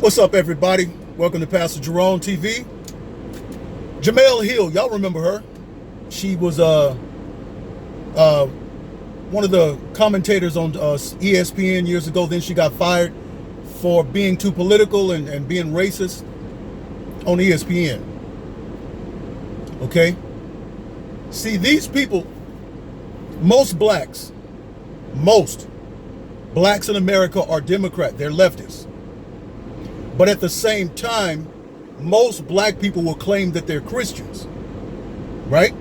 What's up, everybody? Welcome to Pastor Jerone Tv. Jemele Hill, y'all remember her? She was one of the commentators on ESPN years ago. Then she got fired for being too political and being racist on ESPN. Okay? See, these people, most blacks in America are Democrat. They're leftists. But at the same time, most black people will claim that they're Christians, right?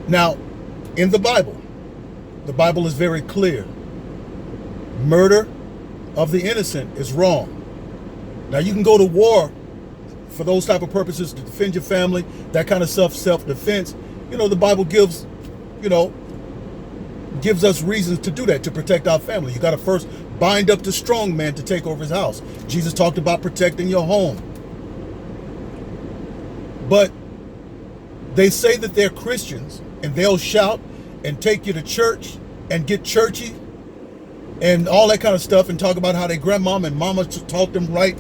Now, in the Bible is very clear. Murder of the innocent is wrong. Now, you can go to war for those type of purposes to defend your family, that kind of self-defense. You know, the Bible gives us reasons to do that, to protect our family. You got to first bind up the strong man to take over his house. Jesus talked about protecting your home. But they say that they're Christians, and they'll shout and take you to church and get churchy and all that kind of stuff and talk about how their grandmama and mama taught them right.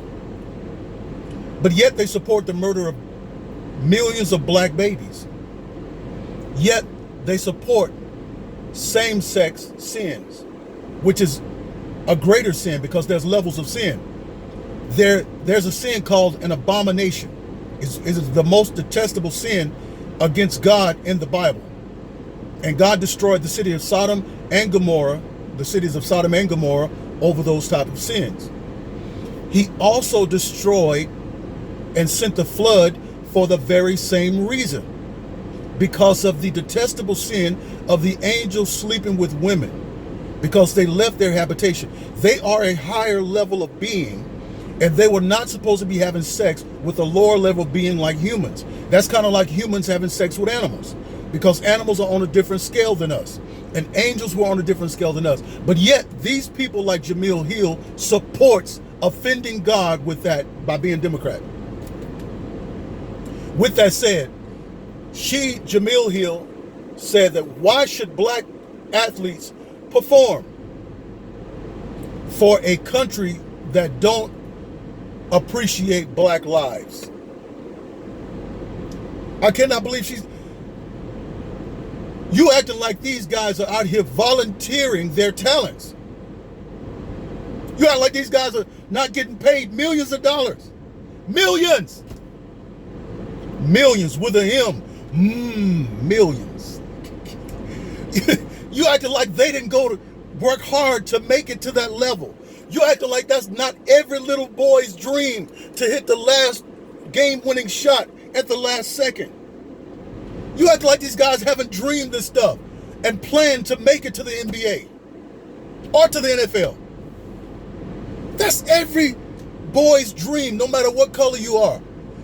But yet they support the murder of millions of black babies. Yet they support same-sex sins, which is a greater sin because there's levels of sin. There's a sin called an abomination. It's the most detestable sin against God in the Bible. And God destroyed the city of Sodom and Gomorrah, the cities of Sodom and Gomorrah, over those type of sins. He also destroyed and sent the flood for the very same reason, because of the detestable sin of the angels sleeping with women, because they left their habitation. They are a higher level of being, and they were not supposed to be having sex with a lower level being like humans. That's kind of like humans having sex with animals, because animals are on a different scale than us, and angels were on a different scale than us. But yet, these people like Jemele Hill supports offending God with that by being Democrat. With that said, Jemele Hill, said that why should black athletes perform for a country that don't appreciate black lives? I cannot believe you acting like these guys are out here volunteering their talents. You act like these guys are not getting paid millions of dollars. Millions with a M. Millions. You acting like they didn't go to work hard to make it to that level. You acting like that's not every little boy's dream to hit the last game-winning shot at the last second. You act like these guys haven't dreamed this stuff and planned to make it to the NBA or to the NFL. That's every boy's dream, no matter what color you are.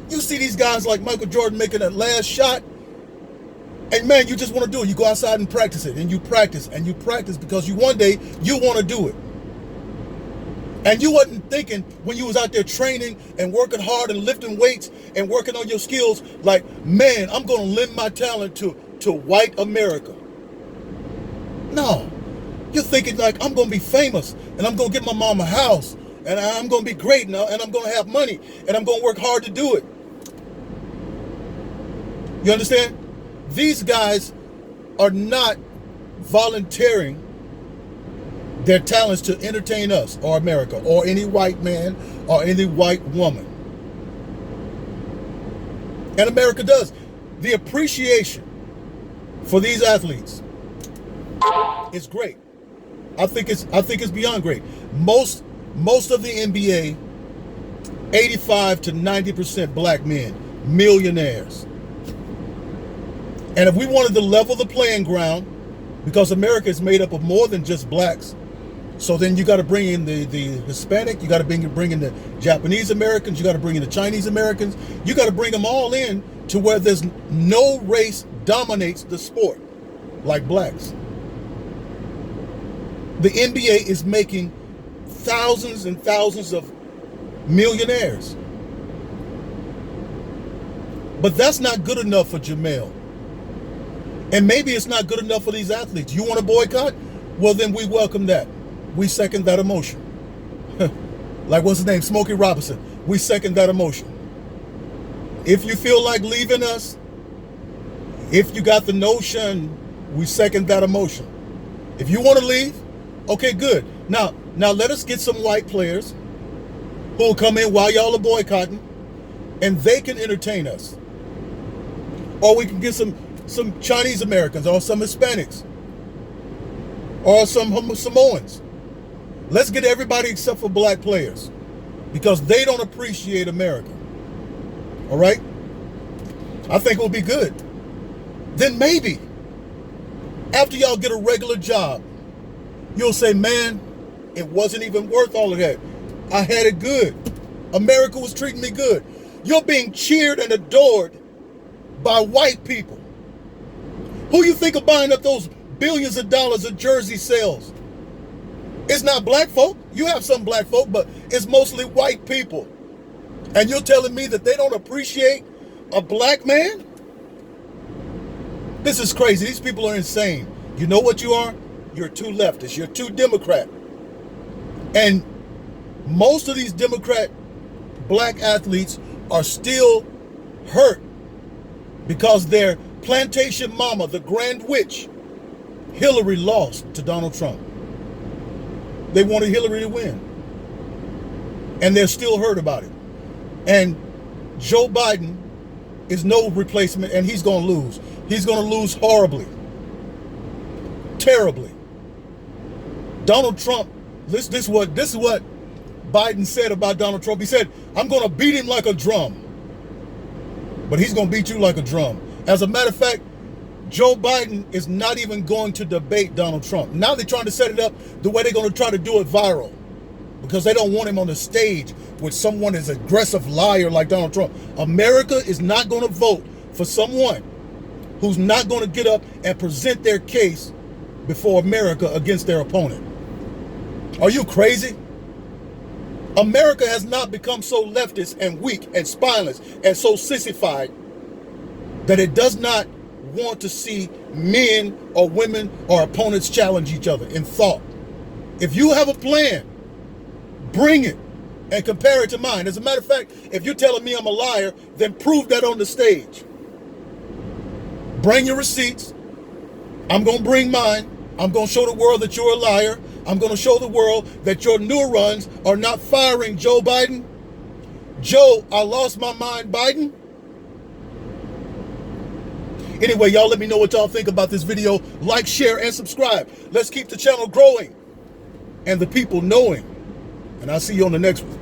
You see these guys like Michael Jordan making that last shot, and man, you just want to do it. You go outside and practice it, and you practice because one day you want to do it. And you wasn't thinking when you was out there training and working hard and lifting weights and working on your skills, like, man, I'm going to lend my talent to white America. No, you're thinking like, I'm going to be famous, and I'm going to get my mom a house, and I'm going to be great now, and I'm going to have money, and I'm going to work hard to do it. You understand? These guys are not volunteering their talents to entertain us or America or any white man or any white woman. And America does. The appreciation for these athletes is great. I think it's beyond great. Most of the NBA, 85 to 90% black men, millionaires. And if we wanted to level the playing ground, because America is made up of more than just blacks, so then you got to bring in the Hispanic, you got to bring in the Japanese Americans, you got to bring in the Chinese Americans, you got to bring them all in to where there's no race dominates the sport like blacks. The NBA is making thousands and thousands of millionaires. But that's not good enough for Jemele. And maybe it's not good enough for these athletes. You want to boycott? Well, then we welcome that. We second that emotion. like what's his name, Smokey Robinson, we second that emotion. If you feel like leaving us, if you got the notion, we second that emotion. If you want to leave, okay, good. Now let us get some white players who will come in while y'all are boycotting, and they can entertain us. Or we can get some Chinese Americans, or some Hispanics, or some Samoans. Let's get everybody except for black players, because they don't appreciate America. All right? I think it will be good. Then maybe, after y'all get a regular job, you'll say, man, it wasn't even worth all of that. I had it good. America was treating me good. You're being cheered and adored by white people. Who you think are buying up those billions of dollars of jersey sales? It's not black folk. You have some black folk, but it's mostly white people. And you're telling me that they don't appreciate a black man? This is crazy. These people are insane. You know what you are? You're too leftist. You're too Democrat. And most of these Democrat black athletes are still hurt because their plantation mama, the Grand Witch, Hillary, lost to Donald Trump. They wanted Hillary to win. And they're still hurt about it. And Joe Biden is no replacement, and he's going to lose. He's going to lose horribly. Terribly. Donald Trump, this is what Biden said about Donald Trump. He said, I'm going to beat him like a drum. But he's going to beat you like a drum. As a matter of fact, Joe Biden is not even going to debate Donald Trump. Now they're trying to set it up the way they're going to try to do it viral, because they don't want him on the stage with someone as aggressive liar like Donald Trump. America is not going to vote for someone who's not going to get up and present their case before America against their opponent. Are you crazy? America has not become so leftist and weak and spineless and so sissified that it does not want to see men or women or opponents challenge each other in thought. If you have a plan, bring it and compare it to mine. As a matter of fact, if you're telling me I'm a liar, then prove that on the stage. Bring your receipts. I'm going to bring mine. I'm going to show the world that you're a liar. I'm going to show the world that your neurons are not firing Joe Biden. Joe, I lost my mind, Biden. Anyway, y'all let me know what y'all think about this video. Like, share, and subscribe. Let's keep the channel growing and the people knowing. And I'll see you on the next one.